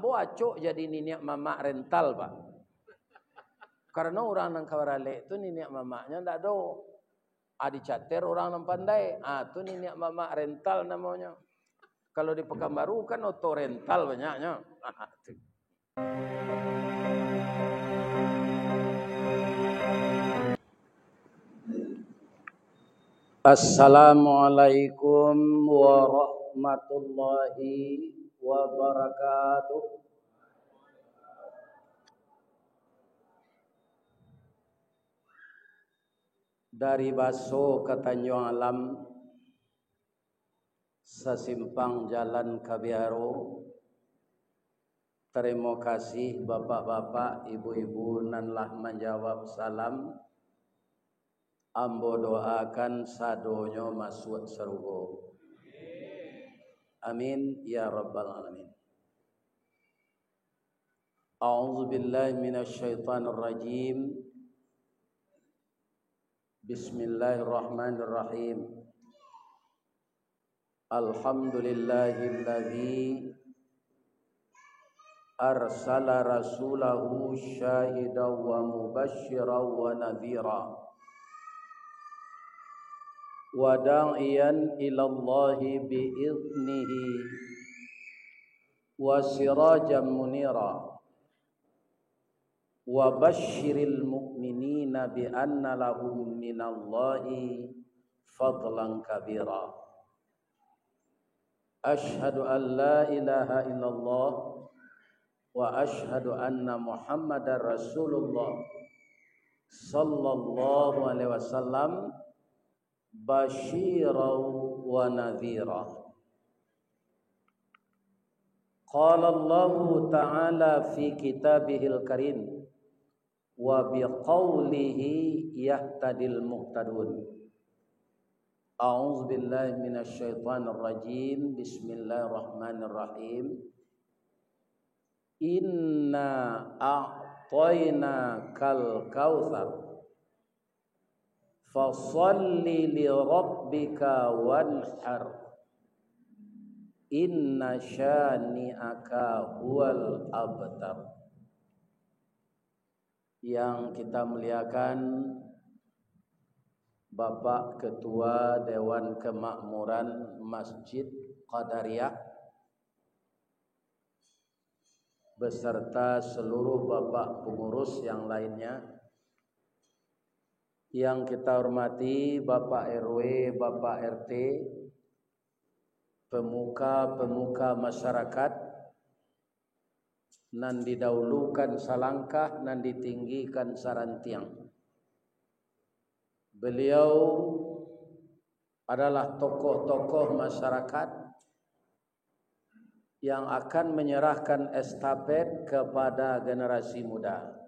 ambo acok jadi niniak mamak rental Pak. Karena orang nang kawarale itu niniak mamaknya ndak do. Adi cater orang nang pandai. Tu niniak mamak rental namanya. Kalau di Pekanbaru kan oto rental banyaknya. Assalamualaikum warahmatullahi wabarakatuh. Dari Baso ke Tanjung Alam, sesimpang jalan Kabiaro. Terima kasih bapak-bapak, ibu-ibu nanlah menjawab salam. Ambo doakan sadonyo masuk surga. Amin ya rabbal alamin. A'udzu billahi minasy syaithanir rajim. Bismillahirrahmanirrahim. Alhamdulillahilladzi arsala rasulahu syahidan wa mubasysyiran wa nadhira. Wa da'iyan ilallahi bi'idnihi wa sirajan munira wa basyiril mu'minina bi anna lahum minallahi fadlan kabira. Ashhadu an la ilaha illallah wa ashhadu anna Muhammadar Rasulullah sallallahu alaihi wasallam basyiran wa nadhira. Qala Allah ta'ala fi kitabihil karim wa biqaulihi yahtadil muhtadun. A'udzu billahi minasy syaithanir rajim. Bismillahirrahmanirrahim. Inna a'tainakal kautsar fasalli li rabbika wanhar inna syani'aka huwal abtar. Yang kita muliakan Bapak Ketua Dewan Kemakmuran Masjid Qadariyah beserta seluruh bapak pengurus yang lainnya. Yang kita hormati Bapak RW, Bapak RT, pemuka-pemuka masyarakat, nan didahulukan salangkah, nan ditinggikan sarantiang. Beliau adalah tokoh-tokoh masyarakat yang akan menyerahkan estafet kepada generasi muda.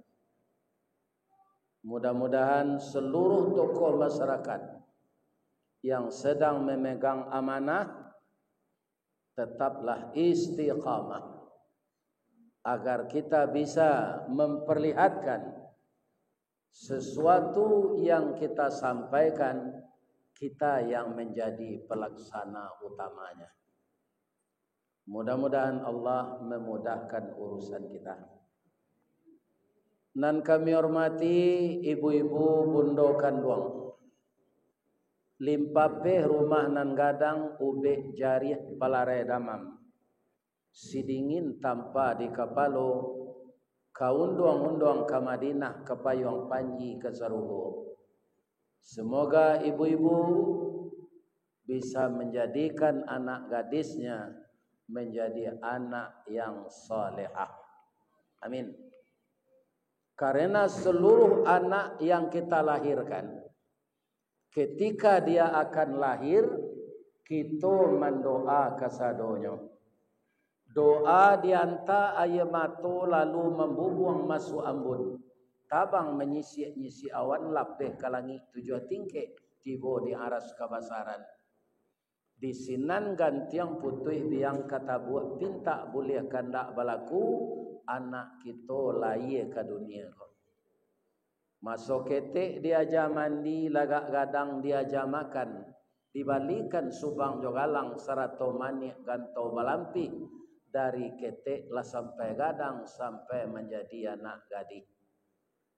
Mudah-mudahan seluruh tokoh masyarakat yang sedang memegang amanah tetaplah istiqamah agar kita bisa memperlihatkan sesuatu yang kita sampaikan, kita yang menjadi pelaksana utamanya. Mudah-mudahan Allah memudahkan urusan kita. Dan kami hormati ibu-ibu bundo kanduang, limpape rumah nan gadang ube jarih palare damam, sidingin tanpa di kapalo, kaunduang-unduang ke Madinah, ke payung panji ke Sarugo. Semoga ibu-ibu bisa menjadikan anak gadisnya menjadi anak yang salehah. Amin. Karena seluruh anak yang kita lahirkan, ketika dia akan lahir, kita mendoa kasadonyo. Doa dianta ayamato lalu membubuang masuk ambun. Tabang menyisi-nyisi awan lapeh ke langit tujuh tingke, tiba di aras kabasaran. Di sinan gantiang putih biang kata buat pinta boleh kandak balaku, anak kita lahir ke dunia. Masuk ketik diaja mandi, lagak gadang diaja makan, dibalikan subang jogalang serato manik gantau balampi, dari ketek lah sampai gadang sampai menjadi anak gadis.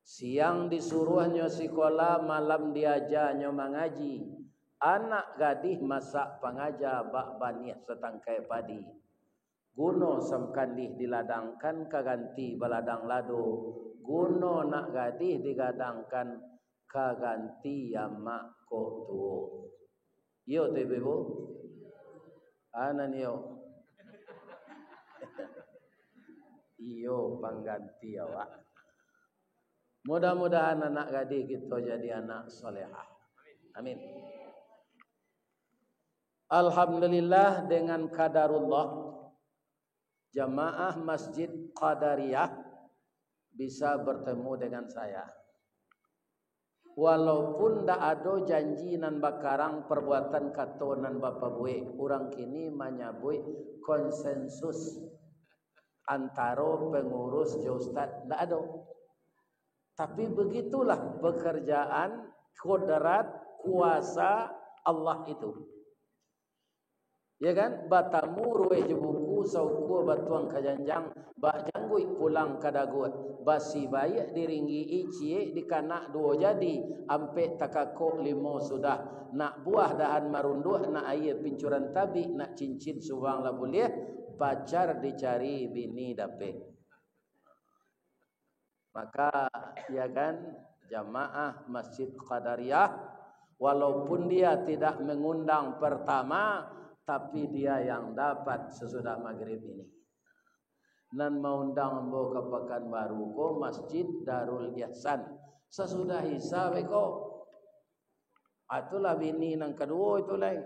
Siang disuruhnya sekolah, malam diajarnya mengaji. Anak gadis masak pengajar bak banih setangkai padi. Guno semkandih diladangkan kaganti baladang lado. Guno nak gadis digadangkan kaganti yamak kotuo. Yo tu ibu. Anan yo. Iyo pengganti awak. Mudah-mudahan anak gadis kita jadi anak solehah. Amin. Alhamdulillah dengan qadarullah jamaah Masjid Qadariyah bisa bertemu dengan saya. Walaupun tak ada janji nan bakarang perbuatan kato nan bapa bue, orang kini menyabui konsensus antara pengurus je ustaz tak ada. Tapi begitulah pekerjaan kodrat kuasa Allah itu. Ya kan? Batamu ruwe je buku sauku batuang kajanjang bak janggui pulang kadagut. Basi baik diringgi icie dikanak dua jadi ampe takakok limo sudah. Nak buah dahan marunduh, nak air pincuran tabi, nak cincin subang lah boleh. Pacar dicari bini dapet. Maka ya kan jamaah Masjid Qadariyah walaupun dia tidak mengundang pertama tapi dia yang dapat sesudah maghrib ini. Nan mengundang embo ke Pekanbaru ko Masjid Darul Ihsan sesudah Isya beko. Atulah bini nang kedua itu lain.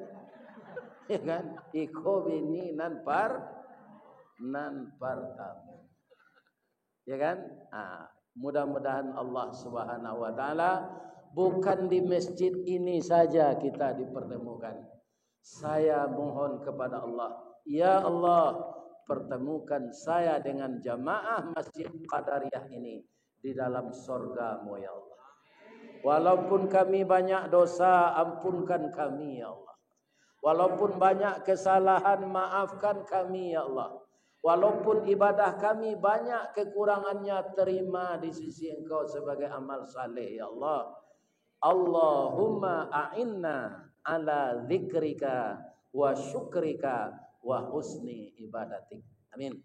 Ya kan? Iko bini nan pertama. Ya kan? Mudah-mudahan Allah Subhanahu wa taala bukan di masjid ini saja kita dipertemukan. Saya mohon kepada Allah, ya Allah, pertemukan saya dengan jamaah Masjid Qadariyah ini di dalam surga-Mu ya Allah. Walaupun kami banyak dosa, ampunkan kami ya Allah. Walaupun banyak kesalahan, maafkan kami ya Allah. Walaupun ibadah kami banyak kekurangannya, terima di sisi Engkau sebagai amal saleh ya Allah. Allahumma a'inna ala dzikrika wa syukrika wa husni ibadatik. Amin.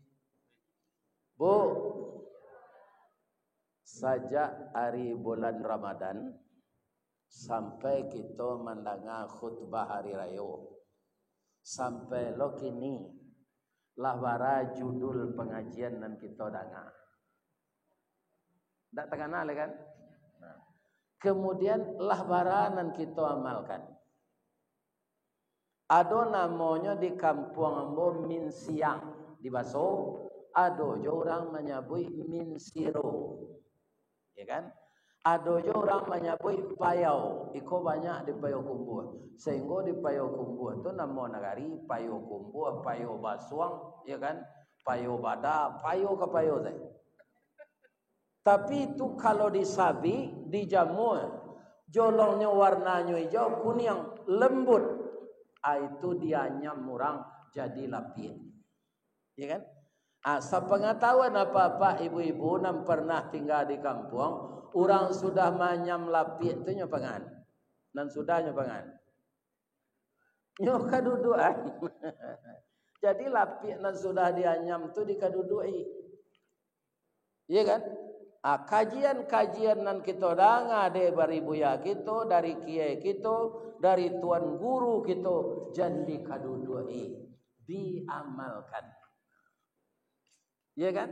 Bu, sajak hari bulan Ramadan sampai kita mendengar khutbah hari raya sampai lo kini lah bara judul pengajian dan kita dengar. Tak terkenal kan? Kemudian lah bara nan kita amalkan. Ada namanya di kampung ambo min siang di Baso, ada je orang menyebut min siro. Ya kan? Ada je orang menyebut payau. Iko banyak di payau kumbuh. Sehingga di payau kumbuh tu nama negari payau kumbuh, payau basuang, ya kan? Payau bada, payau ke payau saya. Tapi itu kalau disabi, dijamur, jolongnya warnanya hijau, kuning, lembut. Itu dia nyam orang jadi lapis. Ya kan? Sepengetahuan apa-apa ibu-ibu yang pernah tinggal di kampung, orang sudah manyam lapis itu nyopangan. Dan sudah nyopangan. Kaduduan. Jadi lapis dan sudah dianyam itu dikadudui. Iya kan? Kajian-kajian nan kita dengar dari baribuya kita, dari kiai kita, dari tuan guru kita, jadi kadudui, diamalkan. Iya kan?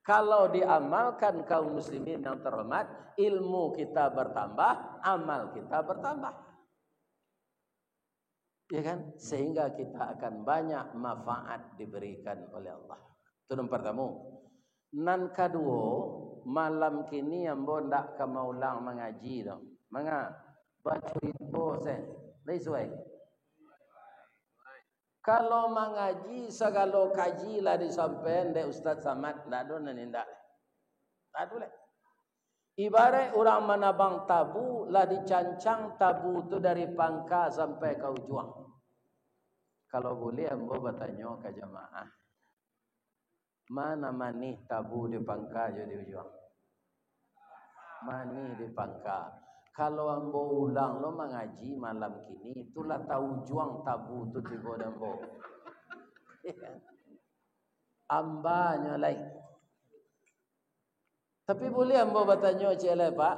Kalau diamalkan kaum muslimin yang terhormat, ilmu kita bertambah, amal kita bertambah. Ya kan? Sehingga kita akan banyak manfaat diberikan oleh Allah. Itu yang pertama. Nan kedua, malam kini ambo ndak ke maulang mengaji dong. Manga baca itu saya. Lesuai. Kalau mengaji segala kaji lah disampaikan dari Ustaz Samad, ndak ada ndak. Tak ada. Ibarat orang menabang tabu lah dicancang tabu tu dari pangka sampai ke ujung. Kalau boleh ambo bertanya ke jemaah. Mana manih tabu di pangka jadi ujung. Manih di pangka. Kalau ambo ulang lo mengaji malam kini, itulah tahu juang tabu tu tiba dambo. Ambanya lain. Tapi boleh ambo bertanya cile pak.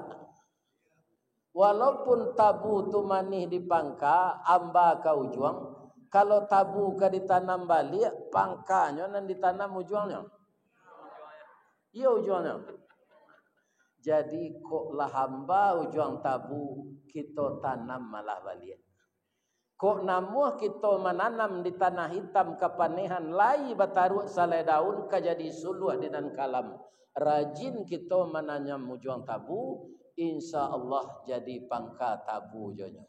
Walaupun tabu tu manih di pangka, amba kau juang. Kalau tabu ka ditanam balik, pangkanya nan ditanam ujungnya. Iya ujungnya. Jadi kok lah hamba ujung tabu kita tanam malah balik. Kok namuh kita menanam di tanah hitam kepanehan lai bataru salai daun kajadi suluh dinan kalam. Rajin kita menanam ujung tabu, insya Allah jadi pangka tabu jonya.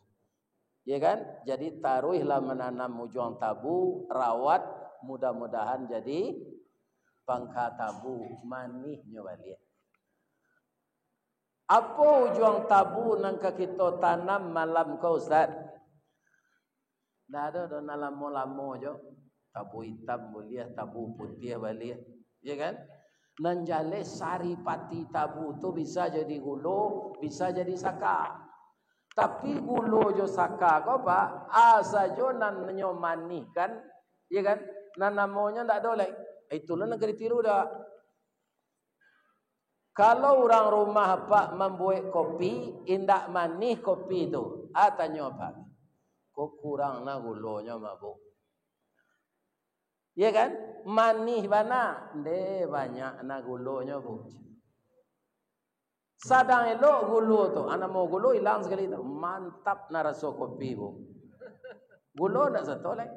Ya kan? Jadi taruhlah menanam ujung tabu, rawat, mudah-mudahan jadi pangka tabu manihnya balik. Apa ujung tabu nangka kita tanam malam kau Ustaz? Dah ada dah lamo-lamo je. Tabu hitam boleh, tabu putih boleh. Ya kan? Nanjale sari pati tabu tu bisa jadi gulu, bisa jadi saka. Tapi gulu jo saka kau pak, asa jo nan menyomani kan? Ya kan? Nan namonya ndak dolek. Itulah negeri tiru dah. Kalau orang rumah pak membuat kopi, indak manis kopi itu. Tanya pak, kok kurang na gulonya mabuk. Ya kan? Manis mana? De banyak na gulonya bu. Sadang elok gulo tu, anak mau gulo hilang sekali tu. Mantap na rasa kopi bu. Gulo nak satu lagi.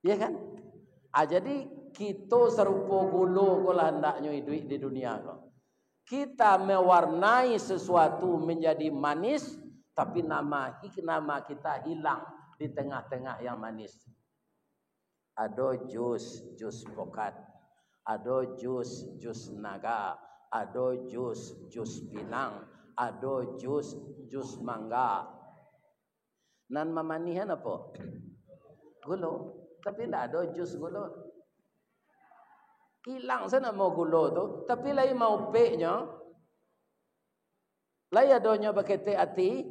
Ya kan? Jadi kita serupa gulu kalau hendaknya hidup di dunia kau. Kita mewarnai sesuatu menjadi manis, tapi nama kita hilang di tengah-tengah yang manis. Ada jus pokat, ada jus naga, ada jus pinang, ada jus mangga. Nan mamanihan apa? Gulu. Tapi tidak ada jus gula. Hilang sana mau gula tu. Tapi lain mau peknya. Lain adanya pakai teh hati.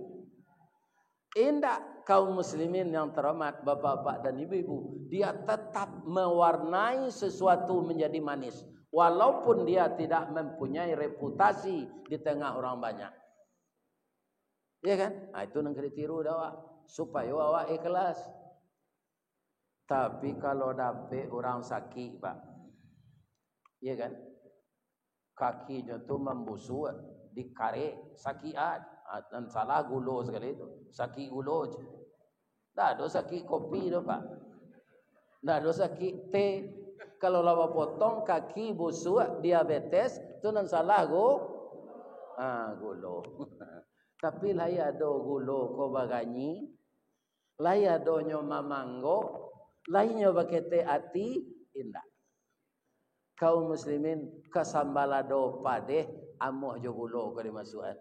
Indak kaum muslimin yang terhormat, bapak-bapak dan ibu-ibu. Dia tetap mewarnai sesuatu menjadi manis. Walaupun dia tidak mempunyai reputasi di tengah orang banyak. Ya kan? Nah, itu negeri tiru dah. Supaya awak ikhlas. Tapi kalau dapat orang sakit pak, ya kan, kakinya tu membusuk, dikarik, sakit dan salah gulo sekali itu, sakit gulo je. Dah ada sakit kopi tu pak, dah ada sakit teh. Kalau lawa potong kaki busuk, diabetes, tu nan salah gulo. Tapi lah ada gulo ko baganyi, lah ada nyoma manggo. Lainnya pakai teh hati indah. Kaum muslimin kasambalado padeh amuh jo gulo ko dimasukan.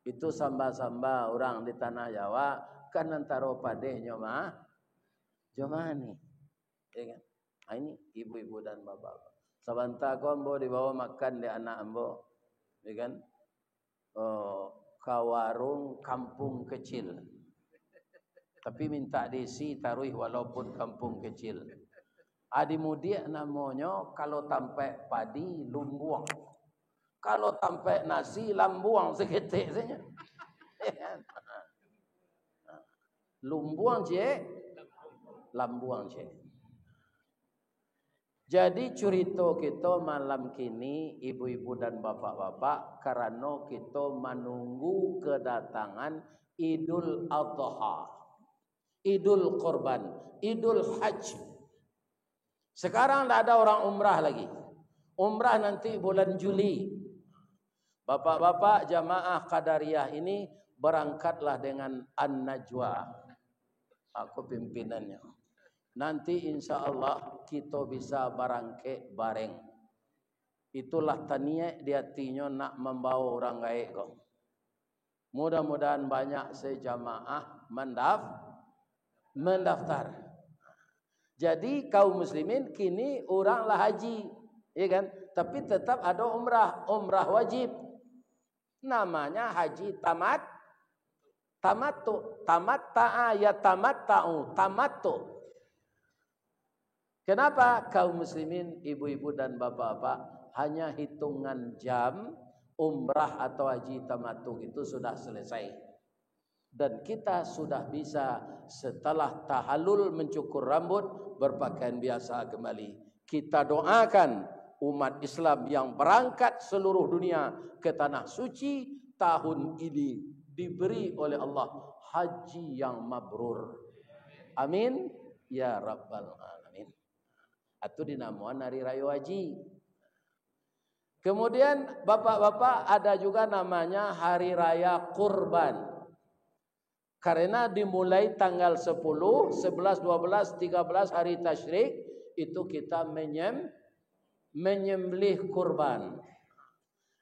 Itu samba-samba orang di tanah Jawa kan antara padehnya mah jomani. Ya kan? Nah, ini ibu-ibu dan bapak. Sebentar ko ambo dibawa makan di anak ambo. Ya kan? Ke warung kampung kecil. Tapi minta diisi taruh walaupun kampung kecil. Adi mudia namanya kalau tampai padi lumbuang. Kalau tampai nasi lambuang seketik saja. Lumbuang je, lambuang je. Jadi cerita kita malam kini ibu-ibu dan bapak-bapak karena kita menunggu kedatangan Idul Adha. Idul Korban, Idul Haji. Sekarang tidak ada orang umrah lagi. Umrah nanti bulan Juli. Bapak-bapak jamaah Qadariyah ini berangkatlah dengan An-Najwa. Aku pimpinannya. Nanti insya Allah kita bisa barangke bareng. Itulah taniya di hatinya nak membawa orang gaib kau. Mudah-mudahan banyak sejamaah mendaftar. Jadi kaum muslimin kini oranglah haji, ya kan? Tapi tetap ada umrah wajib. Namanya haji tamattu. Tamatta'a ya tamatta'u, tamattu. Kenapa kaum muslimin, ibu-ibu dan bapak-bapak, hanya hitungan jam umrah atau haji tamattu itu sudah selesai. Dan kita sudah bisa setelah tahallul mencukur rambut, berpakaian biasa kembali. Kita doakan umat Islam yang berangkat seluruh dunia ke tanah suci tahun ini diberi oleh Allah haji yang mabrur. Amin ya rabbal alamin. Itu dinamakan hari raya haji. Kemudian bapak-bapak ada juga namanya hari raya kurban. Karena dimulai tanggal 10, 11, 12, 13 hari tasyrik itu kita menyembelih kurban.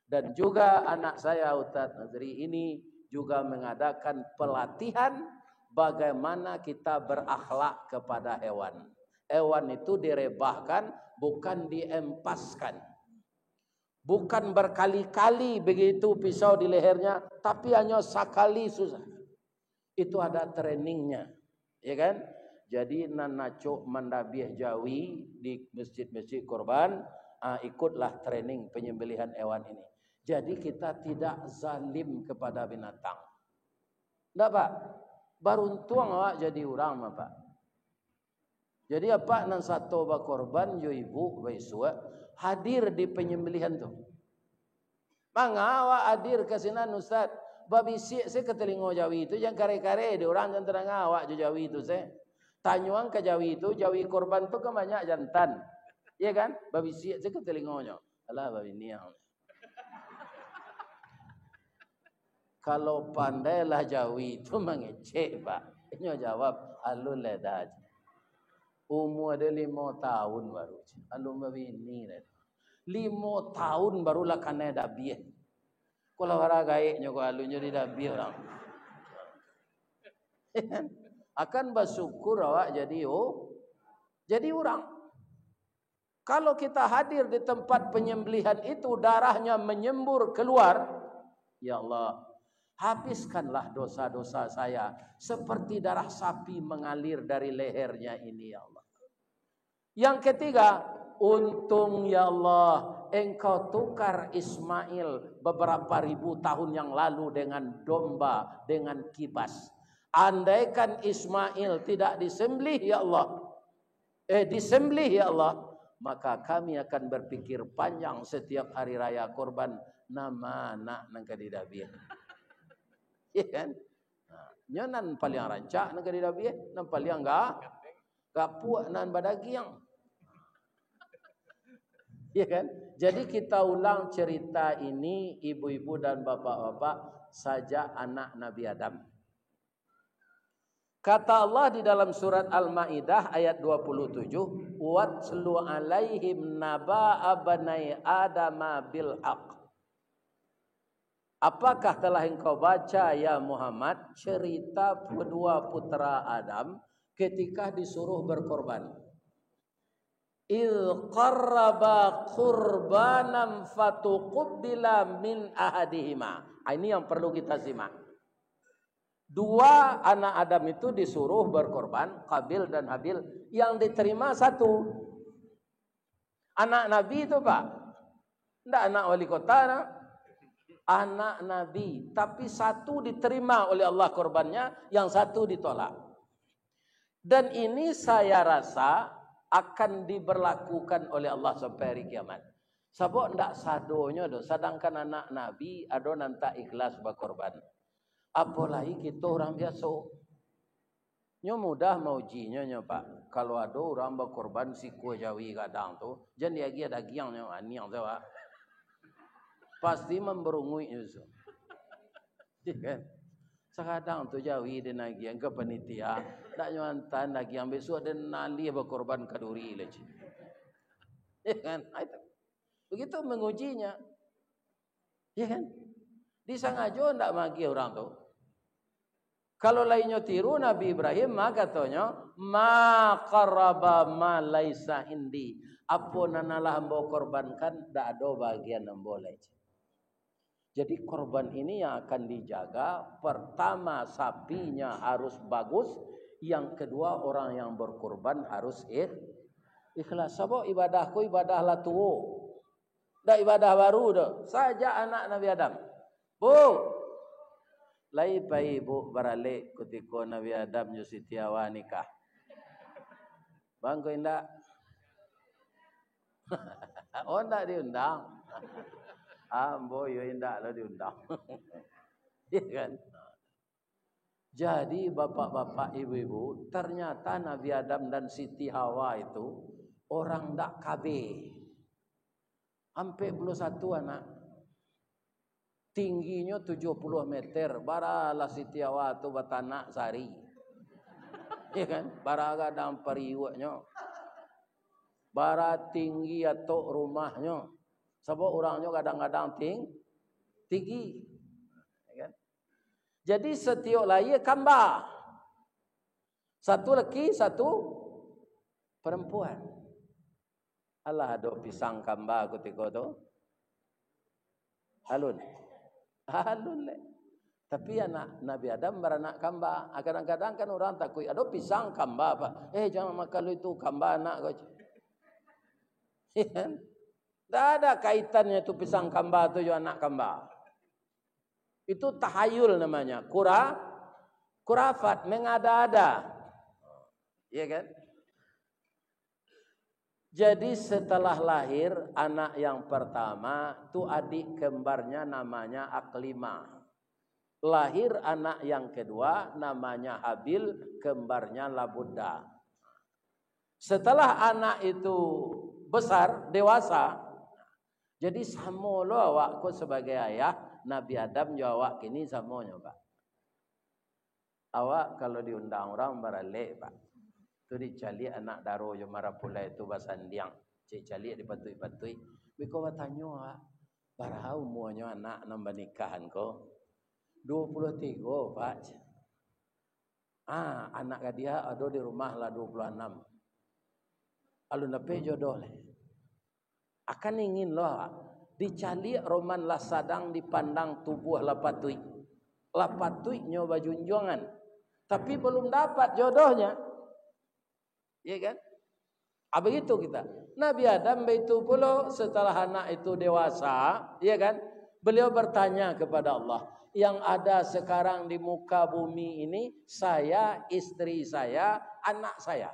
Dan juga anak saya Ustaz Nazri ini juga mengadakan pelatihan bagaimana kita berakhlak kepada hewan. Hewan itu direbahkan, bukan diempaskan. Bukan berkali-kali begitu pisau di lehernya, tapi hanya sekali susah. Itu ada trainingnya, ya kan? Jadi nanaco mendabiah jawi di masjid-masjid korban, ikutlah training penyembelihan hewan ini. Jadi kita tidak zalim kepada binatang. Enggak Pak, beruntung awak jadi orang Pak. Jadi apa nan satu ba korban yo ibu baisua hadir di penyembelihan tu. Mangga awak hadir ke sinan Ustaz. Babi saya ke telingo Jawi itu yang kare-kare di orang yang terang awak Jawi itu saya. Tanyuang ke Jawi itu, Jawi korban tu kan banyak jantan. Iya kan? Babi saya ke telingonya. Alah babi niang. Kalau pandailah Jawi itu mengecek Pak. Ini jawab alul ledaj. Umur ada 5 tahun baru. Alul babi ni. 5 tahun barulah kena dabiah. Kalau orang gaiknya ko alunya di dabi orang. Akan bersyukur awak jadi orang. Kalau kita hadir di tempat penyembelihan itu darahnya menyembur keluar, ya Allah, habiskanlah dosa-dosa saya seperti darah sapi mengalir dari lehernya ini ya Allah. Yang ketiga, untung ya Allah Engkau tukar Ismail beberapa ribu tahun yang lalu dengan domba, dengan kibas. Andaikan Ismail tidak disembelih ya Allah, disembelih ya Allah, maka kami akan berpikir panjang setiap hari raya korban nama anak nang kadidabiah. Iya kan? Nyonan paling rancak nang kadidabiah, nang paling enggak puak nan badagiang. Ya kan? Jadi kita ulang cerita ini ibu-ibu dan bapak-bapak saja anak Nabi Adam. Kata Allah di dalam surat Al-Maidah ayat 27, "Watslu 'alaihim naba'a banai Adama bil haqq." Apakah telah engkau baca ya Muhammad cerita kedua putra Adam ketika disuruh berkorban? Il qarraba qurbanan fatuqbila min ahadihima. Ini yang perlu kita simak. Dua anak Adam itu disuruh berkorban, Qabil dan Habil, yang diterima satu. Anak Nabi itu Pak, tidak anak wali kota, anak Nabi, tapi satu diterima oleh Allah korbannya, yang satu ditolak. Dan ini saya rasa akan diberlakukan oleh Allah sampai hari kiamat. Sebab ndak sadonya do, sedangkan anak Nabi ada nanta ikhlas berkorban. Apalagi kita orang biasa. Nyo mudah maujinya nyo Pak. Kalau ada orang berkorban si kue Jawi kadang tu, jangan dia daging nyo aniang tu Pak. Pasti memberungui itu. Kan? Sekadang tu Jawi dia nagian ke panitia, tak nyuantan lagi yang besok dia nali berkorban kaduri lagi. Ya kan? Begitu mengujinya. Ya kan? Disengaja ndak magi orang tu. Kalau lainnya tiru Nabi Ibrahim maka katanya ma qaraba ma laisa indi. Apa nanalah hamba korbankan dak ada bagian hamba lain. Jadi korban ini yang akan dijaga. Pertama sapinya harus bagus, yang kedua orang yang berkorban harus ikhlas. Sebab ibadahku ibadah lah tua. Dah ibadah baru dah. Saja anak Nabi Adam. Bu, lai pai ibu baralik ketika Nabi Adam dan Siti Hawa nikah. Bang kau indak? Oh indak diundang. Ambo yo indak lo diundang. Ya kan? Jadi bapak-bapak ibu-ibu, ternyata Nabi Adam dan Siti Hawa itu orang ndak KB. Sampai 21 anak. Tingginya 70 meter. Baralah Siti Hawa tu batanak sari. Ya kan? Bara kadang periwaknya. Bara tinggi atau rumahnya. Sebab orangnya kadang-kadang tinggi. Ya kan? Jadi setiap lahir kamba. Satu laki, satu perempuan. Allah ada pisang kamba ketika tu. Halun. Halun le. Tapi anak Nabi Adam beranak kamba. Kadang-kadang kan orang takut ada pisang kamba apa. Jangan makan itu kamba anak kau. Tak ada kaitannya itu pisang kamba tu juga anak kamba. Itu tahayul namanya. Kurafat mengada-ada. Iya kan? Jadi setelah lahir anak yang pertama tu adik kembarnya namanya Aklimah. Lahir anak yang kedua namanya Habil, kembarnya Labudda. Setelah anak itu besar, dewasa, jadi sama lo awakku sebagai ayah, Nabi Adam juga awak kini samanya Pak. Awak kalau diundang orang baralik Pak. Tu dicali anak daro yo marapula itu basandiang. Cik cali dipatui-patui. Biko bertanya, barau umuannya anak nambah nikahan ko? 23 Pak. Anak dia ada di rumah lah 26. Alun dapat jodoh le. Akan ingin loh dicali roman lah sadang dipandang tubuh lapatui. Lapatui nyoba junjungan. Tapi belum dapat jodohnya. Ya kan? Begitu kita. Nabi Adam itu pula setelah anak itu dewasa, ya kan? Beliau bertanya kepada Allah, yang ada sekarang di muka bumi ini saya, istri saya, anak saya.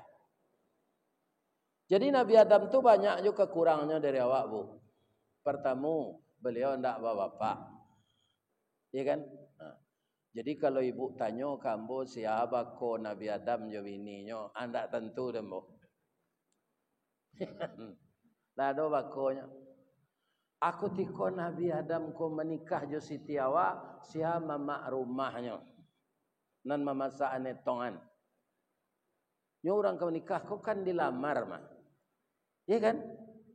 Jadi Nabi Adam itu banyak juga kekurangannya dari awak bu. Pertama, beliau tidak bawa bapak, ya kan? Jadi kalau ibu tanya kamu siapa ko Nabi Adam jo bininya, anda tentu demo. Nah do bakonya. Aku tiko Nabi Adam ko menikah jo Siti Hawa, siapa mama rumahnya. Nan mama saane tongan. Nyo orang kau nikah kau kan dilamar mah. Ya kan?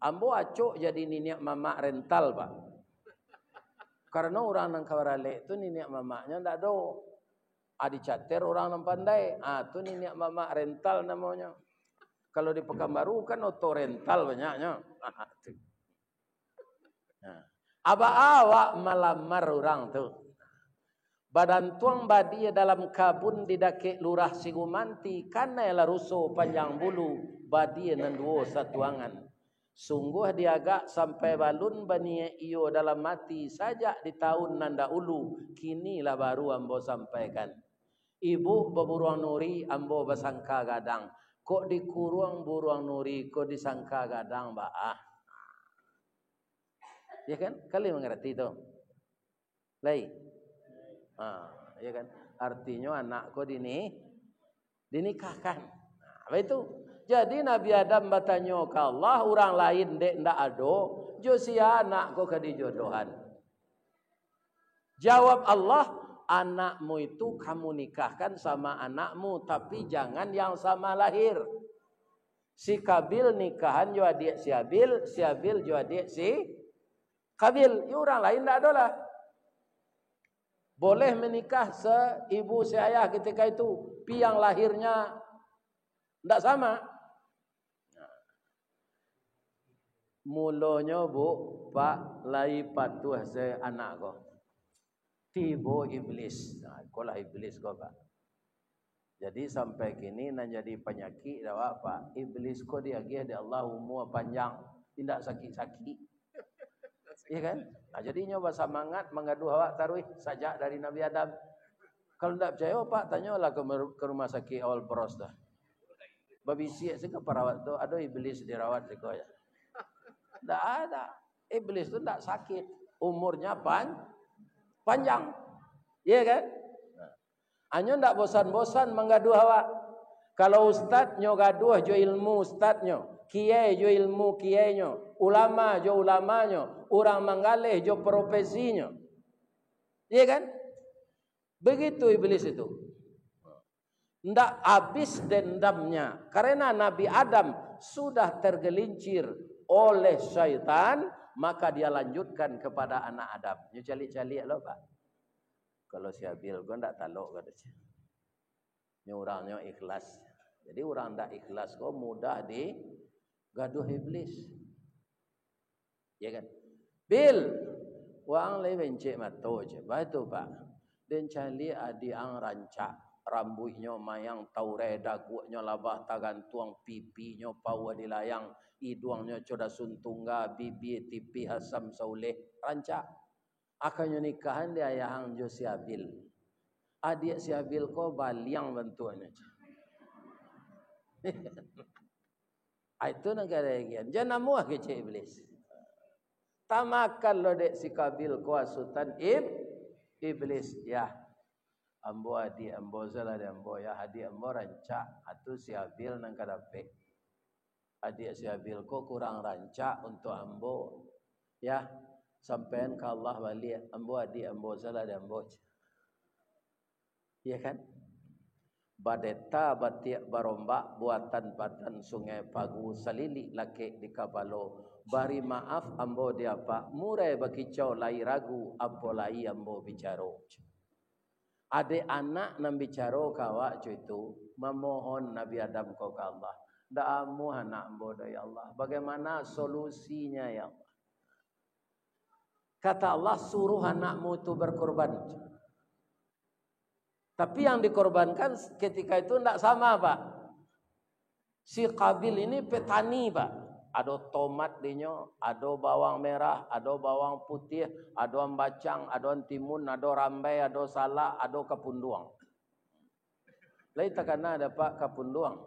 Ambo acok jadi niniak mama rental, Pak. Karena orang nang kawarale itu niniak mamaknya ndak do. Adi cater orang nang pandai. Tu niniak mama rental namanya. Kalau di Pekanbaru kan auto rental banyaknya. Aba awak melamar orang tu. Badan tuang badi dalam kabun didake lurah Sigumanti karena ela rusuh panjang bulu badi nan duo satuangan. Sungguh diagak sampai balun bani iyo dalam mati saja di tahun nanda ulu. Kinilah baru ambo sampaikan. Ibu beburuang nuri ambo bersangka gadang. Kok dikuruang buruang nuri kok disangka gadang baah. Ya kan? Kalian mengerti itu? Lai. Ya kan? Artinya anakku dinikahkan. Apa itu? Jadi Nabi Adam bertanya ke Allah, orang lain dek ndak ado, jo sia anakku ke dijodohan. Jawab Allah, anakmu itu kamu nikahkan sama anakmu, tapi jangan yang sama lahir. Si Kabil nikahan jo adik si Habil, si Habil jo adik si Kabil. Ya orang lain ndak ado lah. Boleh menikah seibu seayah ketika itu. Pi yang lahirnya tidak sama. Mulanya bu, pak lai patuh se anak ko. Tibo iblis. Nah, kolah iblis ko pak. Jadi sampai kini nak jadi penyakit dah pak. Iblis ko dia Allah umur panjang, tidak sakit-sakit. Iya kan? Nah, jadi nyoba semangat mengadu awak taruh sajak dari Nabi Adam. Kalau tidak percaya pak, tanyalah ke rumah sakit awal peros dah. Babi siap sih ke perawat tu, ada iblis dirawat sih ya. Tidak ada. Iblis itu tidak sakit. Umurnya panjang. Iya kan? Anyo tidak bosan-bosan menggaduh awak. Kalau ustaz nyo gaduh jo ilmu ustaznyo, kiai jo ilmu kiainya, ulama jo ulamanya, orang manggaleh jo profesinya. Iya kan? Begitu iblis itu. Tidak habis dendamnya. Karena Nabi Adam sudah tergelincir oleh syaitan, maka dia lanjutkan kepada anak Adam. Nyo calik-calik lo pak. Kalau si Abil gua ndak talok kata dia. Nyo orangnya ikhlas. Jadi orang ndak ikhlas kok mudah di gaduh iblis. Ya kan? Bil, wang le bencik mato je. Batu pak. Dan cali adi ang rancak. Rambutnya mayang taure dagunya labah tagantuang pipinya pawa dilayang hidungnya coda suntungga bibi tipi hasam sauleh rancak akannya nikahan dia yang jo si Abil adik si Abil ko baliang bentuknya itu negara yang jangan muah kece iblis tamakan lo dek si Kabil ko asutan iblis ya ambo adi ambo zala de ambo ya hadi ambo rancak atu si Abil nang kadape adik si Abil ko kurang rancak untuk ambo ya sampean ke Allah bali ambo adi ambo zala de ambo ya kan badeta batiak barombak buatan patan sungai pagu salili laki di kabalo bari maaf ambo dia pak murai bakicau lai ragu ambo lai ambo bicaro. Adik anak nam bicaro kawak itu memohon Nabi Adam kau ke Allah. Dak amu anak bodoh ya Allah. Bagaimana solusinya ya Allah? Kata Allah suruh anakmu itu berkorban. Tapi yang dikorbankan ketika itu tidak sama pak. Si Kabil ini petani pak. Ada tomat dinyo, ada bawang merah, ada bawang putih, ada bacang, ada timun, ada rambai, ada salak, ada kapunduang. Lain takkan ada pak kapunduang.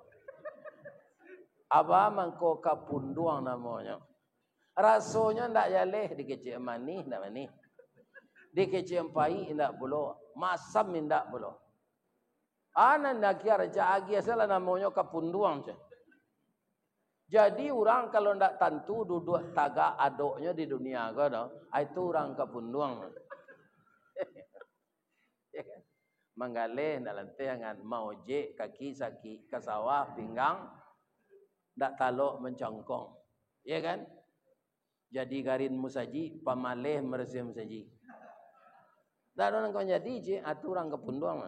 Apa mangko kapunduang namanya. Rasanya ndak yaleh dikecik manis ndak manis. Dikecik pai ndak bulo, masam ndak bulo. Anan nak kira agi asal namanya kapunduang je. Jadi orang kalau ndak tentu duduk tagak adoknya di dunia ke itu orang kapunduang. Manggaleh dalam tiangan mau je kaki sakit ke sawah pinggang ndak talok mencongkong. Ya kan? Jadi garin musaji pamaleh meresih musaji. Ndak orang kau jadi je atu orang kapunduang.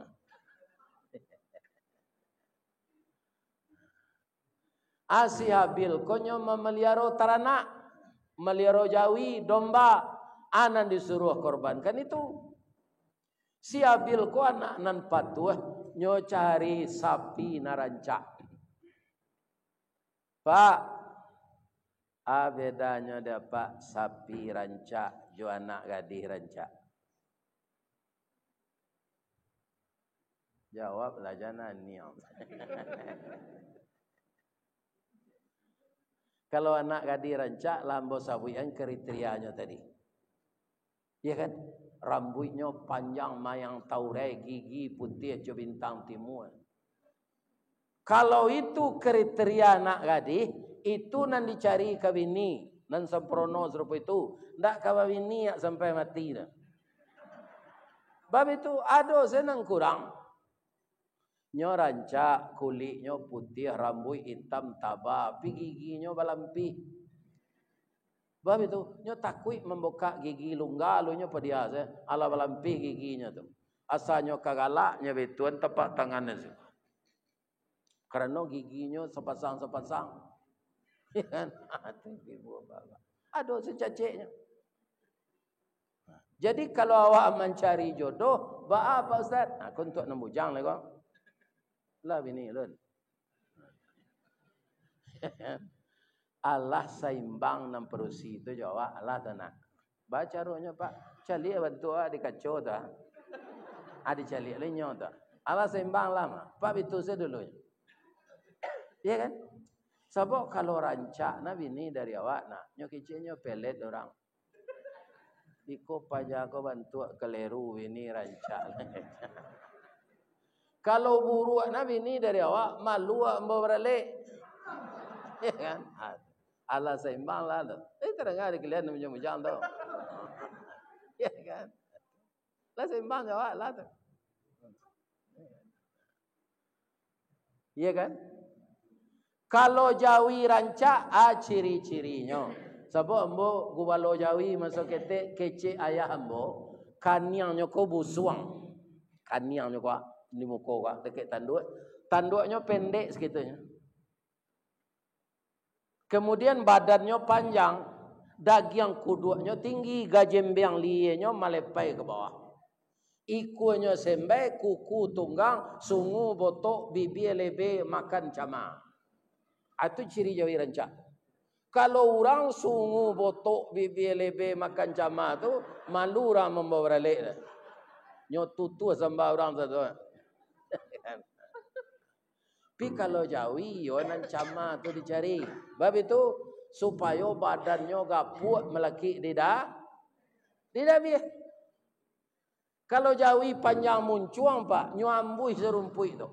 Asi Habil konyo memelihara ternak, melihara jawi, domba, anan disuruh korbankan itu. Si Habil ko anak nan patuh nyo cari sapi narancak. Pak, bedanya dapat sapi rancak jo anak gadis rancak. Jawablah jangan niam. Kalau anak gadis rancak lambo sabuyan kriterianya tadi. Ya kan? Rambutnya panjang mayang taure gigi putih jo bintang timur. Kalau itu kriteria anak gadis, itu nan dicari ke bini, nan sempurna serupa itu, ndak ke bini sampai mati dah. Bab itu ada senang kurang. Nyo rancak kulitnya putih, rambut hitam tabah, pi giginya balampi. Sebab itu, nyo takui membuka gigi lunggal, nyo pedia se, ala balampi giginya tu. Asalnya kagalak, nyo betuan tepak tangannya se. Karena giginya sepasang-sepasang. Kan? Aduh secaciknya. Jadi kalau awak mencari jodoh, apa Ustaz? Aku untuk nembujang lah kau. Lah bini lun. Allah seimbang nam perusi itu jawab Allah tenang. Baca rohnya Pak. Cali bantu di kacau dah. Adi cali lenyo dah. Allah seimbang lama. Pak itu saya dulu. Iya kan? Sebab kalau rancak na bini dari awak nak, nyo kecilnya pelet orang. Iko pajak ko bantu keleru bini rancak. Kalau buruk na bini dari awak, malu ambo beralek. Iya kan? Allah seimbang lah tu. Terdengar kalian mujang-mujang tu. Ya kan? Allah seimbang jawab lah tu. Ya kan? Kalau Jawi rancak, ciri-cirinya. Sebab ambo gubalo Jawi masuk ketek kece ayah ambo, kaniangnya ko busuang. Kaniangnya ko di muka ko dekat tanduk. Tanduknya pendek sekitunya. Kemudian badannya panjang, daging kuduknya tinggi, gajembang liyenya melepai ke bawah. Ikunya sembai, kuku tunggang, sungu botok, bibir lebe, makan cama. Itu ciri Jawi rancak. Kalau orang sungu botok, bibir lebe, makan cama tu, malu orang membawa balik. Nyo tutu sembah orang satu. Tapi kalau Jawi, yo nan cama tu dicari. Sebab itu supaya badannya gapuk melaki di dabih. Kalau Jawi panjang muncuang Pak, nyuambui serumpui tu.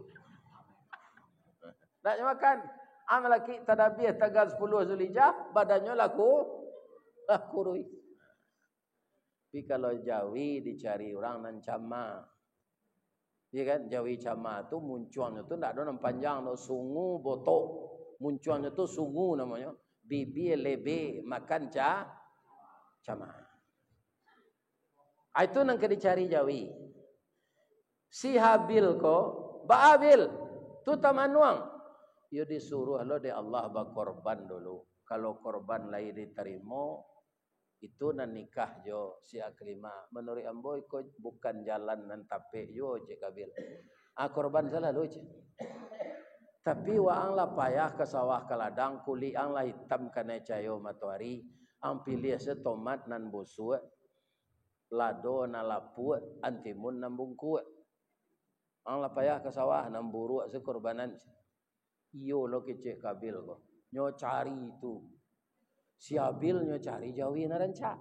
Tak makan. Melaki tadabih tanggal 10 Zulhijjah, badannya laku rui. Tapi kalau Jawi dicari orang nan cama. Ya kan, Jawi cama tu muncuannya tu tak ada nama panjang, no sungu botok. Muncuannya tu sungu namanya. Bibir lebe makan cama. Itu nang dicari Jawi. Si Habil ko, Baabil tu tamanuang. Yo disuruh lo de Allah berkorban dulu. Kalau korban lain diterima, itu nan nikah jo si aklima. Menurut ambo ikut bukan jalan nan tape jo cik Kabil. Korban selalu cik. Tapi waang lah payah ke sawah ke ladang, kuli ang lah hitam kena cayo matahari, ang pilih setomat nan busuk, lado na lapu, antimun nan bungku. Ang lah payah ke sawah nan buruk sekorbanan. Iyo lo ke cik Kabil ko. Nyo cari itu. Si Habil nyo cari Jawi na rancak.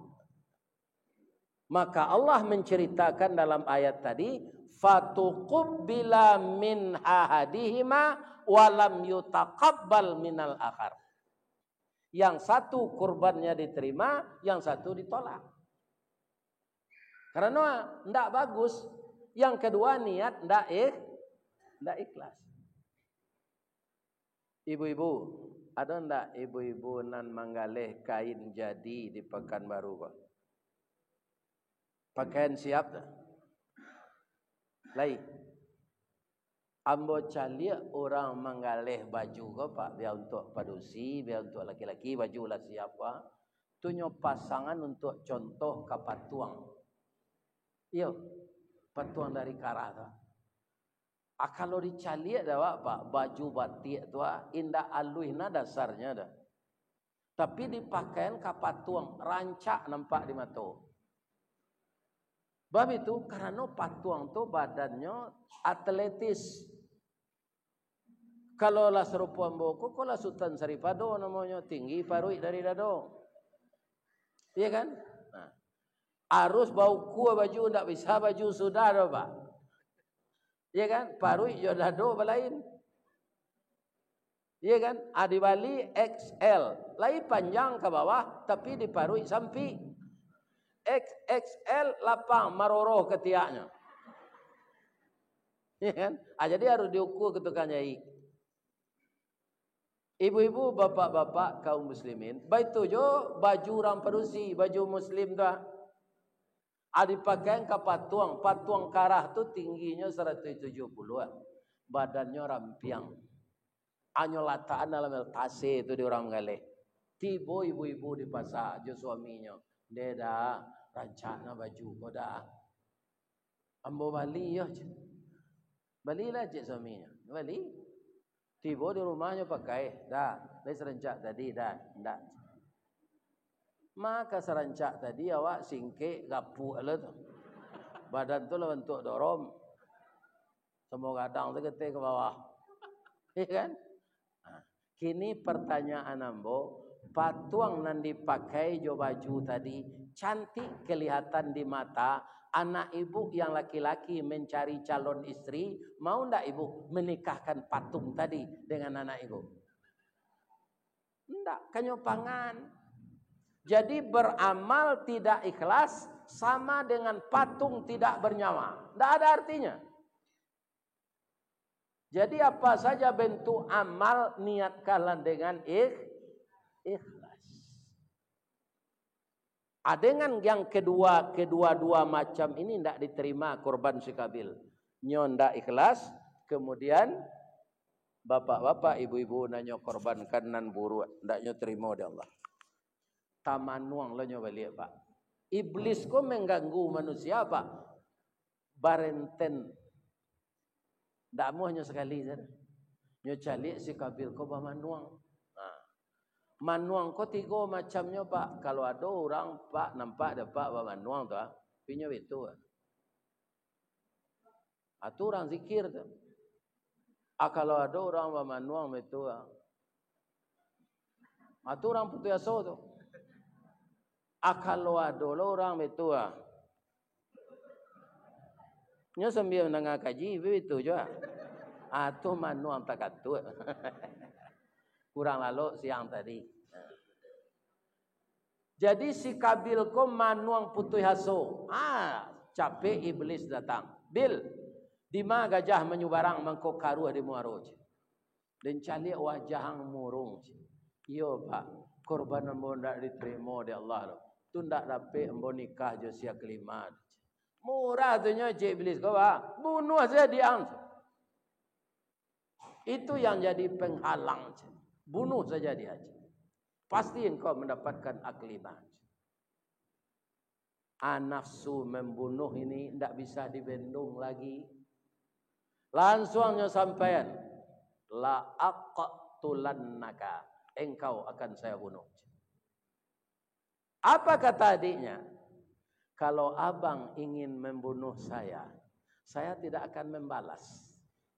Maka Allah menceritakan dalam ayat tadi, fatuqubbila min ahadihima walam yutaqabbal minal akhar. Yang satu kurbannya diterima, yang satu ditolak. Karena ndak bagus. Yang kedua niat ndak ikhlas. Ibu-ibu, ada ndak ibu-ibu nan manggaleh kain jadi di Pekanbaru kok? Pakaian siap dah. Lai. Ambo calia orang manggaleh baju kok Pak, biar untuk padusi, biar untuk laki-laki baju lah siap Pak. Tu nyo pasangan untuk contoh kapatuang. Iyo, patuang dari karah tu. Kalau dicaliak dah Pak, baju batik tu indah aluihna dasarnya dah. Tapi dipakaian kapatuang, rancak nampak di mata. Sebab itu karena patuang tu badannya atletis. Kalau lah serupa mboko, kalau Sultan Saripado namanya tinggi parui dari dado. Iya kan? Nah, harus bau kuah baju, tak bisa baju sudah dah Pak. Iya kan? Parui yo dado balain. Iya kan? Di Bali XL, lai panjang ke bawah tapi di parui sampi. XXL lapang maroroh ketiaknya. Iya kan? Jadi harus diukur ketukan nyai. Ibu-ibu, bapak-bapak kaum muslimin, baitu jo baju orang parusi, baju muslim tu. Adi pakaian ke patuang, patuang karah tu tingginya 170. Badannya rampiang. Anyo lataan dalam tase itu di orang Galeh. Tibo ibu-ibu di pasar jo suaminya. Dia dah rancana baju ko dah. Ambo bali yo. Balilah cik suaminya. Bali. Tibo di rumahnya pakai. Dah. Dia serencak tadi dah. Dah. Maka serencak tadi awak singke gapu ala tu. Badan tu lah bentuk dorom. Semua kadang tu ketik ke bawah. Iya kan? Kini pertanyaan ambo, patuang nan dipakai jo baju tadi cantik kelihatan di mata. Anak ibu yang laki-laki mencari calon istri, mau ndak ibu menikahkan patung tadi dengan anak ibu? Ndak, kanyopangan. Jadi beramal tidak ikhlas sama dengan patung tidak bernyawa. Ndak ada artinya. Jadi apa saja bentuk amal niatkanlah dengan ikhlas. Dengan yang kedua macam ini tidak diterima korban si Kabil. Nyo ndak ikhlas, kemudian bapak-bapak, ibu-ibu nanyo korbankan nan buru ndak nyo terima oleh Allah. Tamanuang lo nyo balik pak. Iblis ko mengganggu manusia pak. Barenten. Ndak mau hanya sekali saja. Nyo calik si Kabil ko bamanuang. Manuang ko tiga macamnya pak. Kalau ada orang pak nampak dapat bamanuang tu, pinyo itu. Itu orang zikir tu. Kalau ada orang bamanuang itu, itu orang putu aso tu. Kalau ada orang itu, nyo sambil nengah kaji itu juga. Atau manuang takatut. Kurang lalu siang tadi. Jadi si Kabil ko manuang putih haso. Capek iblis datang. Bil, di ma gajah menyubarang mangko karuah di muaro. Dan cali wajah hang murung. Yo pak, korban ambo ndak diterima di Allah. Tu ndak dapat ambo nikah jo sia kelima. Murah tu nya cik iblis ko pak. Bunuh saja diang. Itu yang jadi penghalang. Bunuh saja dia. Pasti engkau mendapatkan aklimat. Nafsu membunuh ini tidak bisa dibendung lagi. Langsungnya sampean. La aqtulannaka. Engkau akan saya bunuh. Apa kata adiknya? Kalau abang ingin membunuh saya tidak akan membalas.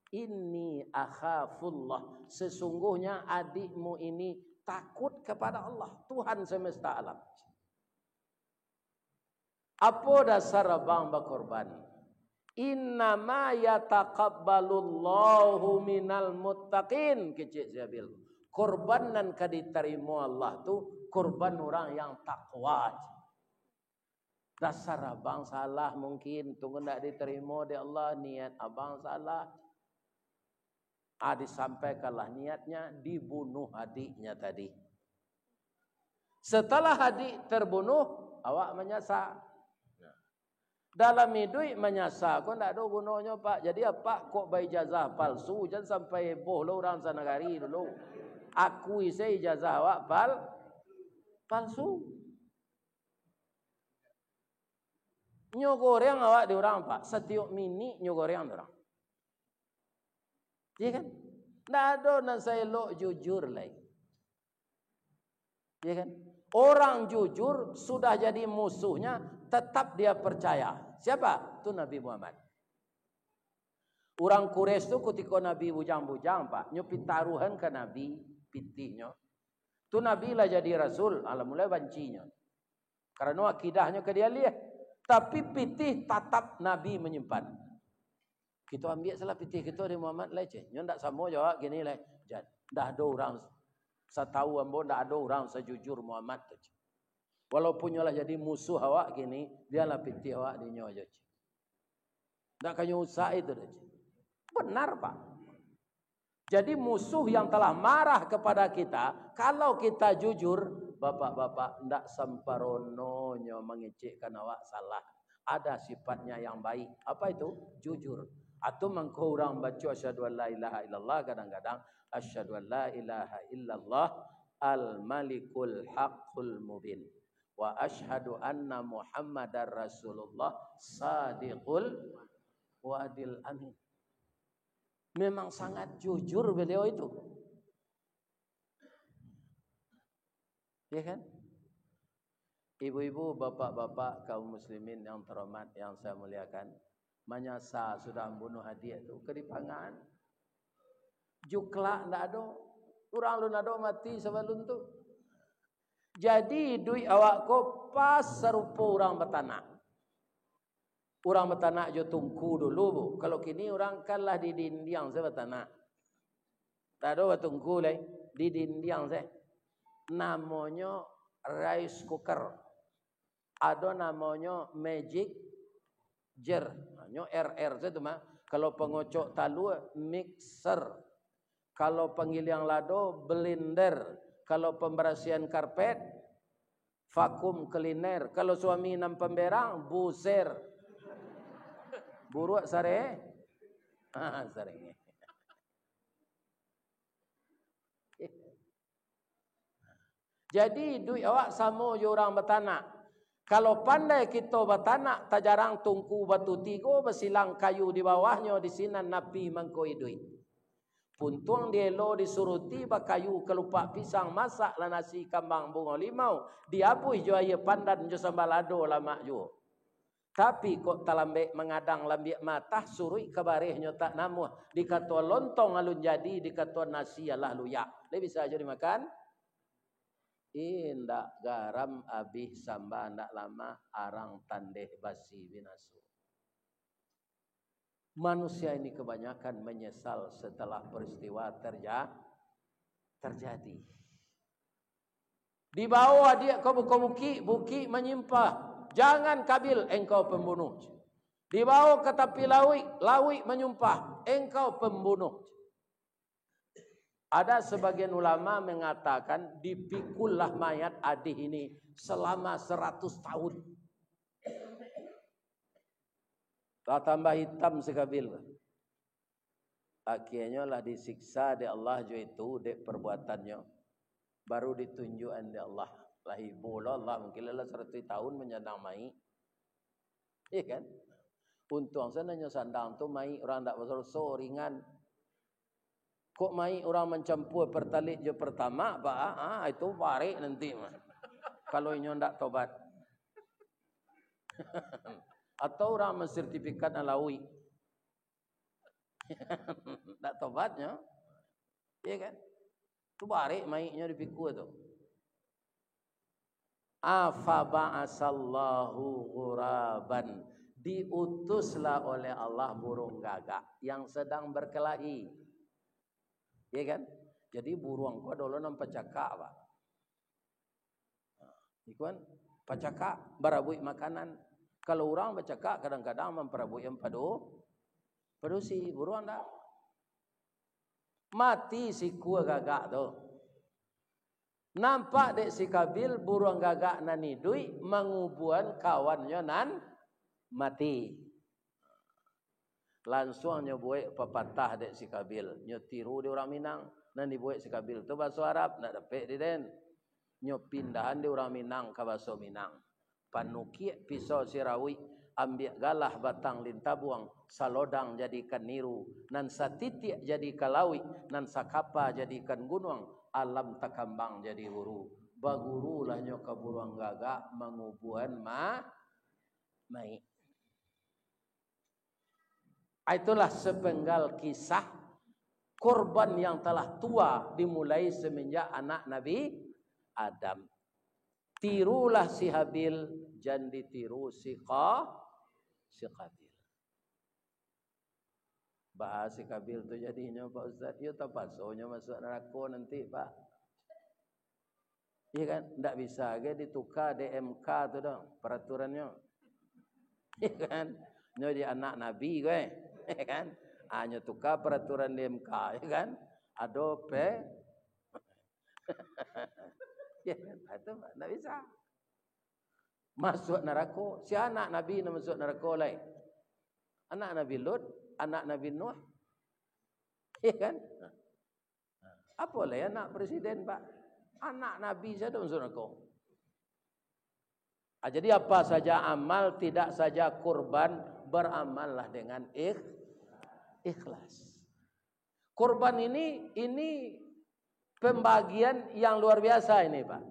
Inni akhafullah. Sesungguhnya adikmu ini takut kepada Allah, Tuhan semesta alam. Apa dasar abang berkorban? Innama yataqabbalullahu minal muttaqin. Kecik Zabil. Korban nan kaditerima Allah tu korban orang yang takwa. Dasar abang salah mungkin tunggu nak diterima di Allah, niat abang salah. Disampaikanlah niatnya, dibunuh adiknya tadi. Setelah adik terbunuh, awak menyasa. Dalam hidup menyasa, kau tak ada gunanya pak. Jadi apa kok bayar ijazah palsu? Jangan sampai boh lo orang sanagari dulu. Akui saya ijazah awak palsu. Nyogoreng awak di orang pak. Setiap mini nyogoreng orang. Ya kan? Tidak ada nak saya lo jujur lagi. Ya kan? Orang jujur sudah jadi musuhnya, tetap dia percaya. Siapa? Itu Nabi Muhammad. Orang Quraisy itu ketika Nabi bujang-bujang pak, nyupit taruhan ke Nabi pitihnya. Itu Nabi lah jadi Rasul, alhamdulillah bancinya. Karena akidahnya ke dia lihat. Tapi pitih tetap Nabi menyimpan. Kita ambil salah pitih kita di Muhammad leceh. Nyo ndak sama jawab gini lah. Dah ada orang setahu ambo ndak ada orang sejujur Muhammad tu. Walaupun nyo lah jadi musuh awak gini, dia lah pitih awak di nyo aja. Ndak kanyo usah itu dah. Benar pak. Jadi musuh yang telah marah kepada kita, kalau kita jujur, bapak-bapak, ndak semparononya mengecekkan awak salah. Ada sifatnya yang baik. Apa itu? Jujur. Atau mengko orang baca asyhadu an la ilaha illallah, kadang-kadang asyhadu an la ilaha illallah al-malikul haqqul mubin. Wa asyhadu anna muhammadar rasulullah sadiqul wadil amin. Memang sangat jujur beliau itu. Ya kan? Ibu-ibu, bapak-bapak, kaum muslimin yang terhormat, yang saya muliakan, menyasa sudah membunuh hadiah itu kedipangan. Jukla ndak ada. Urang lu nado mati sebelum tu. Jadi duit awak ko pas serupa orang bertanah. Orang bertanah jo tungku dulu bu. Kalau kini orang kanlah di dindiang saya bertanah. Tak ada bertungku lagi. Di dindiang saya. Namanya rice cooker. Ada namanya magic jar. Namanya RR saya tu mah. Kalau pengocok talu mixer. Kalau penggiling lado blender. Kalau pembersihan karpet vakum cleaner. Kalau suami nam pemberang buser. Buruak sare. Sare. Jadi duit awak sama je orang bertanak. Kalau pandai kita bertanak, tak jarang tungku batu tiga bersilang kayu di bawahnya di sini napi mangkoi duit. Puntung dia lo disuruti bakayu kelupak pisang masak lah nasi kambang bunga limau. Diapuih jo aye pandan jo sambalado lama jo. Tapi kok talambek mengadang lambik matah surui kabarehnya tak namuh. Dikata lontong alun jadi, dikata nasi alah luyak. Dia bisa aja dimakan. Indak garam abih samba ndak lama arang tandeh basi binasu. Manusia ini kebanyakan menyesal setelah peristiwa terjadi. Di bawah dia kau buki menyimpah. Jangan Kabil, engkau pembunuh. Dibawa ke tepi lawi menyumpah, engkau pembunuh. Ada sebagian ulama mengatakan dipikullah mayat Adih ini selama 100 tahun. Tak tambah hitam sekabil. Akhirnya lah disiksa di Allah jo itu dek perbuatannya. Baru ditunjukkan di Allah. Lahi bola Allah mungkin lah 100 tahun menyandang mai. Iya kan? Untung saya nanya sandang tu mai orang tak berso ringan. Kok mai orang mencampur pertalit je pertama, pak? Itu barik nanti mah. Kalau inyo ndak tobat. Atau orang mensertifikat alawi. Ndak tobatnya. Iya kan? Itu barik mainnya dipikul tu. Afa ba'asallahu ghuraban, diutuslah oleh Allah burung gagak yang sedang berkelahi. Ya kan? Jadi burung kau dulu nampak cakak pak. Ikuan pacakak barabui makanan. Kalau orang bercakap kadang-kadang memperabui yang padu si burung dah mati si kuah gagak tu. Nampak dek si Kabil burung gagak nanidui mengubuan kawannya nan mati. Langsung nyo buat pepatah dek si Kabil. Nyo tiru di orang Minang. Nan dibuat si Kabil tu bahasa Arab nak dapat di den. Nyo pindahan di orang Minang ke bahasa Minang. Panuki pisau sirawi ambil galah batang lintabuang salodang jadikan niru nan satitik jadi kalawi nan sakapa jadikan gunung alam takambang jadi huru baguru lahnya ke burung gagak mengubuhan mai. Itulah sepenggal kisah korban yang telah tua dimulai semenjak anak Nabi Adam. Tirulah si Habil, jangan ditiru si Qabil. Bahas si Qabil tu jadinya Pak Ustaz, ya tak pasonya masuk neraka nanti Pak. Iya kan? Tak bisa ke ditukar DMK tu dah peraturannya. Iya kan? Nyo di anak Nabi ke, iya kan? Hanya tukar peraturan DMK, iya kan? Adope. Ya, itu tak bisa. Masuk neraka. Si anak Nabi nak masuk neraka lain. Anak Nabi Lut, anak Nabi Nuh. Ya kan? Apa lah anak presiden, Pak? Anak Nabi saja masuk neraka. Jadi apa saja amal, tidak saja kurban, beramallah dengan ikhlas. Kurban ini pembagian yang luar biasa ini, Pak.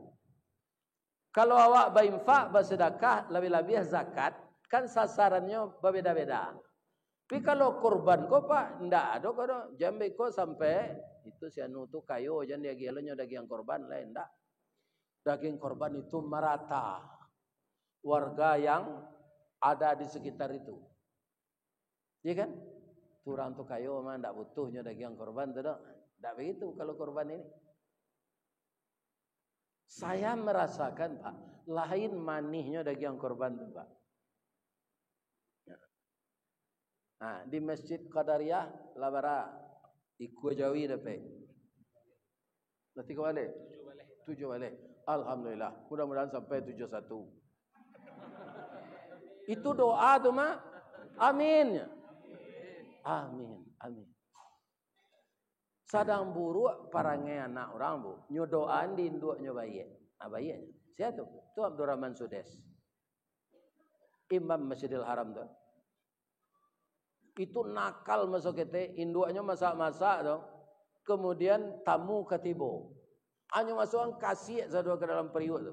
Kalau awak berinfak, bersedekah, lebih-lebih zakat, kan sasarannya berbeda-beda. Tapi kalau kurban kau, Pak, ndak ada kau. Jambi kau sampai itu si anu tu kayu, jangan dia gialnya daging korban lain, ndak. Daging korban itu merata. Warga yang ada di sekitar itu. Iya kan? Turang tu kayu mah ndak butuhnya daging korban tu dak. Ndak begitu kalau korban ini. Saya merasakan, Pak, lain manihnya daging korban tu, Pak. Nah, di Masjid Qadariyah labara ikut Jawi dapat. Nanti ke balik? 7 balik. Alhamdulillah. Mudah-mudahan sampai 71. Itu doa tu mah. Amin. Amin. Amin. Sadang buruk parangai anak orang bu. Nyo doaan di induk nyo bayi. Bayi. Siapa tu? Tu Abdurrahman Sudes. Imam Masjidil Haram tu. Itu nakal masuk kita, induknya masak-masak tu. Kemudian tamu ketibo. Hanya masuk kasih sadua ke dalam periuk tu.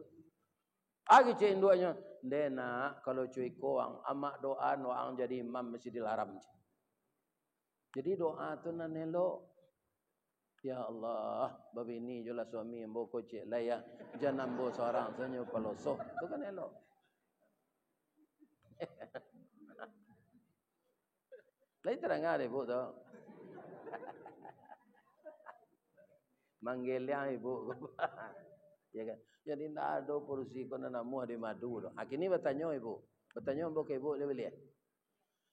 Agi cik induknya, "Dena kalau cuy koang amak doa noang jadi imam Masjidil Haram." Jadi doa tu nan elok. Ya Allah, babini jula suami ambo ko cik layak jangan ambo seorang sanyo pelosoh. Tu kan elok. Lain terang ada ibu tu. Manggilnya ibu. Ya kan? Jadi tidak ada porsi kau nak muah di madu tu. Kini bertanya ibu. Bertanya ambo ke ibu lebih lihat.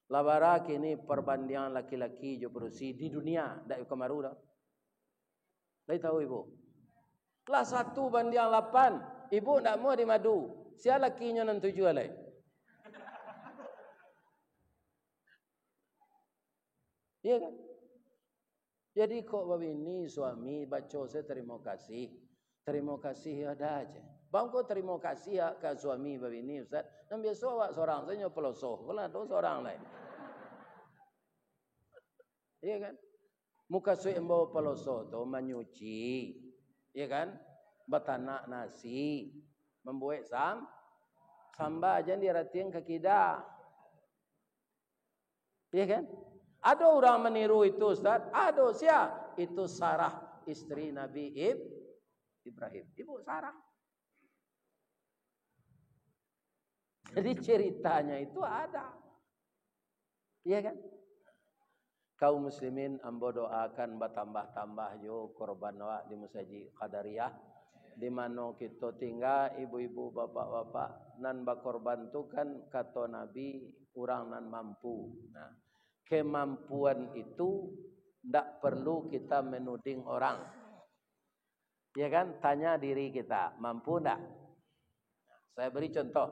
Labara kini perbandingan laki-laki jo porsi di dunia dak kemaru dah. Lain tahu ibu. Lah 1:8. Ibu nak muah di madu. Sia lakinya nan 7 alai. Iya kan? Jadi kok begini suami baca saya terima kasih. Terima kasih ada aja. Bang kok terima kasih ya ke suami begini Ustaz. Dan biasa awak seorang saya pelosoh. Kalau ada seorang lain. Iya kan? Muka suai embawa pelosoh tu menyuci. Iya kan? Betanak nasi. Membuat sambal jangan diratiin ke kidah. Iya kan? Ada orang meniru itu Ustaz? Ada siapa? Itu Sarah istri Nabi Ibrahim. Ibu Sarah. Jadi ceritanya itu ada. Iya kan? Kaum muslimin ambo doakan bertambah-tambah yo korban wa di Masjid Qadariyah. Di mana kita tinggal ibu-ibu bapak-bapak nan bakorban tu kan kata Nabi orang nan mampu. Nah, kemampuan itu tidak perlu kita menuding orang. Ya kan? Tanya diri kita, mampu tidak? Saya beri contoh.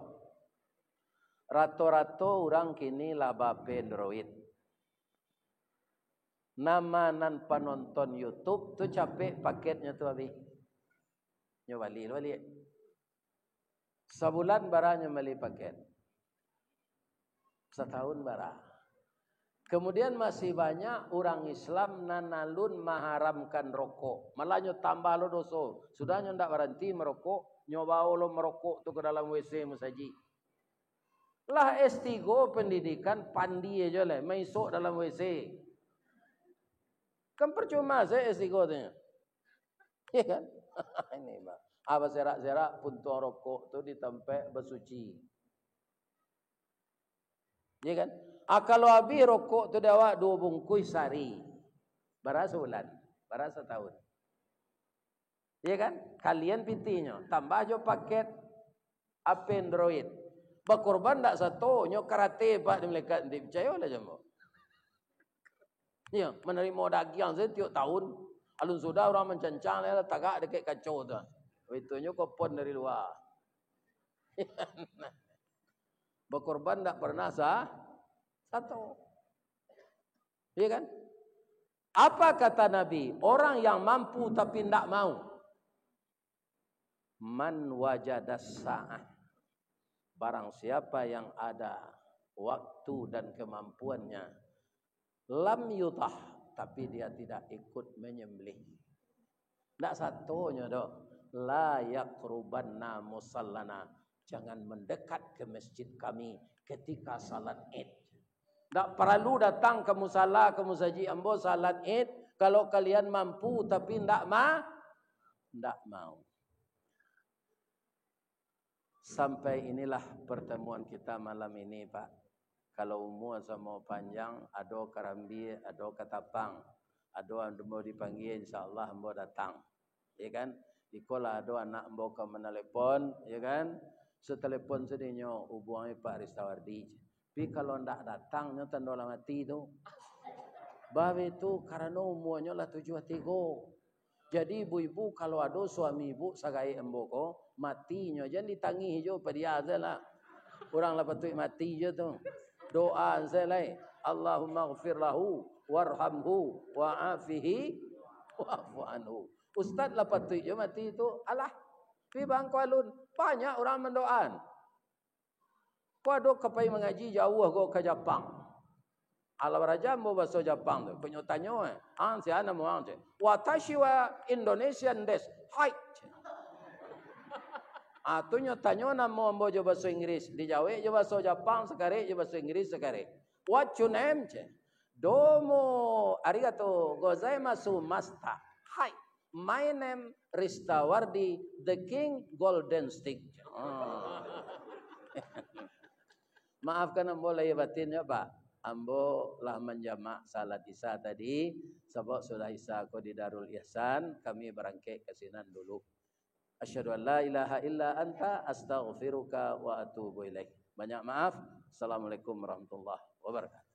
Rato-rato orang kini laba Android. Nama nan penonton YouTube tu capek paketnya tu habis. Nyo balik. Sebulan barang nyo beli paket. Setahun barang. Kemudian masih banyak orang Islam nanalun mengharamkan rokok. Malah nyo tambah lo dosa. Sudah nyo ndak berhenti merokok, nyo bawa lo merokok tu ke dalam WC musaji. Lah S3 pendidikan pandi aja lah, masuk dalam WC. Kan percuma saya S3 tu. Ya kan? Ini Pak. Apa serak-serak puntung rokok tu ditempat bersuci. Ya kan? Kalau habis rokok tu dawa 2 bungkus sehari. Berapa sebulan? Berapa setahun? Ya kan? Kalian pintinya. Tambah jo paket Android. Berkorban tak satu. Nyo karate Pak di melekat. Tidak percaya lah jembo. Ya, menerima daging saya tiap tahun. Alun sudah orang mencancang lah tagak dekat kacau tu. Itunya kau pon dari luar. Berkorban tak pernah satu. Iya kan? Apa kata Nabi? Orang yang mampu tapi tidak mau. Man wajadas sa'ah. Barang siapa yang ada waktu dan kemampuannya, lam yutah, tapi dia tidak ikut menyembelih. Tak satunya dok, la yaqrubanna musallana, jangan mendekat ke masjid kami ketika salat Id. Tak perlu datang ke musalla, ke masjid ambo salat Id kalau kalian mampu tapi tidak mau. Sampai inilah pertemuan kita malam ini, Pak. Kalau umur sama panjang, ada karambi, ada katapang, ada yang mau dipanggil, insyaAllah mau datang. Ya kan? Ikolah ada anak mau ke menelepon, ya kan? Setelepon sedihnya hubungi Pak Ristawardi. Tapi kalau tidak datangnya tanda orang mati itu. Bab itu karena umurnya lah 73. Jadi ibu-ibu kalau ada suami ibu sagai emboko matinya jangan ditangi jo pada dia azalah. Orang lah patut mati je tu. Doa zalai Allahumma ighfir lahu warhamhu wa'afihi wa'fu anhu. Ustaz lah patut je mati itu. Alah. Pi bang Kualun banyak orang mendoan. Kau ada kepai mengaji jauh kau ke Jepang. Ala baraja mo bahasa Jepang tu. Punya tanya si ana mo anje. Watashi wa Indonesian des. Hai. Atunya tanya namo ambo jo bahasa Inggris. Di Jawa jo bahasa Jepang sekare, jo bahasa Inggris sekare. What your name? Domo arigato gozaimasu master. Hai. My name Ristawardi, the King Golden Stick. Maafkan ambo lahir batinnya Pak. Ambo lah menjamak salat isya tadi sebab sudah isya aku di Darul Ihsan, kami berangkat ke sinan dulu. Asyhadu an la ilaha illa anta astaghfiruka wa atubu ilaik. Banyak maaf. Assalamualaikum warahmatullahi wabarakatuh.